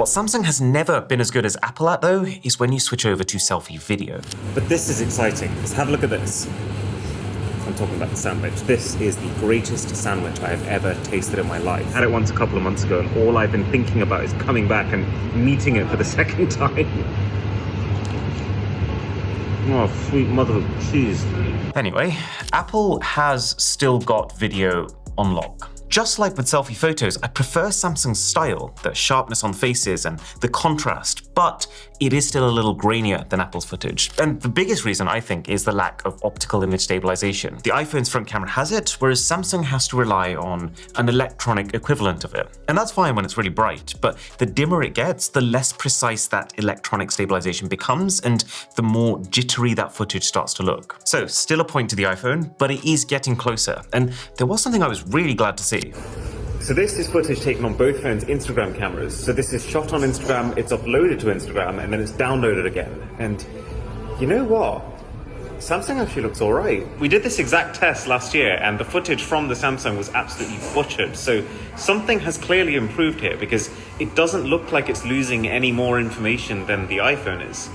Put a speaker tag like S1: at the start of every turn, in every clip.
S1: What Samsung has never been as good as Apple at, though, is when you switch over to selfie video.
S2: But this is exciting. Let's have a look at this. I'm talking about the sandwich. This is the greatest sandwich I have ever tasted in my life. I had it once a couple of months ago, and all I've been thinking about is coming back and meeting it for the second time. Oh, sweet mother of cheese.
S1: Anyway, Apple has still got video on lock. Just like with selfie photos, I prefer Samsung's style, the sharpness on faces and the contrast, but it is still a little grainier than Apple's footage. And the biggest reason, I think, is the lack of optical image stabilization. The iPhone's front camera has it, whereas Samsung has to rely on an electronic equivalent of it. And that's fine when it's really bright, but the dimmer it gets, the less precise that electronic stabilization becomes, and the more jittery that footage starts to look. So still a point to the iPhone, but it is getting closer. And there was something I was really glad to see.
S2: So this is footage taken on both phones' Instagram cameras. So this is shot on Instagram, it's uploaded to Instagram, and then it's downloaded again. And you know what? Samsung actually looks all right. We did this exact test last year, and the footage from the Samsung was absolutely butchered. So something has clearly improved here, because it doesn't look like it's losing any more information than the iPhone is.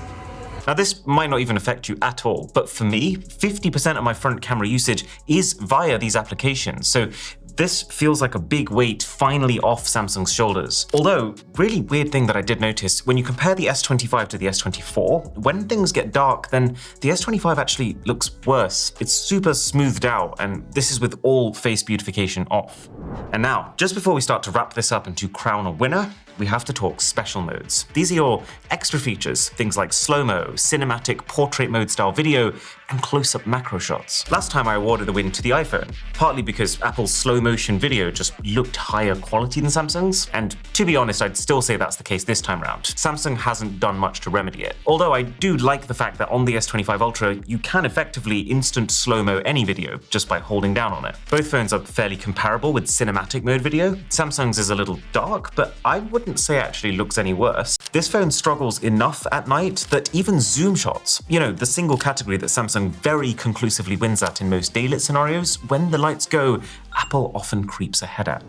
S1: Now, this might not even affect you at all, but for me, 50% of my front camera usage is via these applications. So this feels like a big weight finally off Samsung's shoulders. Although, really weird thing that I did notice, when you compare the S25 to the S24, when things get dark, then the S25 actually looks worse. It's super smoothed out, and this is with all face beautification off. And now, just before we start to wrap this up and to crown a winner, we have to talk special modes. These are your extra features, things like slow-mo, cinematic portrait mode style video, and close-up macro shots. Last time I awarded the win to the iPhone, partly because Apple's slow motion video just looked higher quality than Samsung's, and to be honest, I'd still say that's the case this time around. Samsung hasn't done much to remedy it. Although I do like the fact that on the S25 Ultra, you can effectively instant slow-mo any video just by holding down on it. Both phones are fairly comparable with cinematic mode video. Samsung's is a little dark, but I wouldn't say it actually looks any worse. This phone struggles enough at night that even zoom shots, you know, the single category that Samsung very conclusively wins at in most daylit scenarios, when the lights go, Apple often creeps ahead at.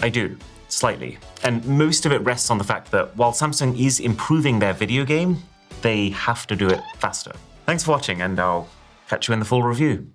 S1: I do, slightly. And most of it rests on the fact that while Samsung is improving their video game, they have to do it faster. Thanks for watching, and I'll catch you in the full review.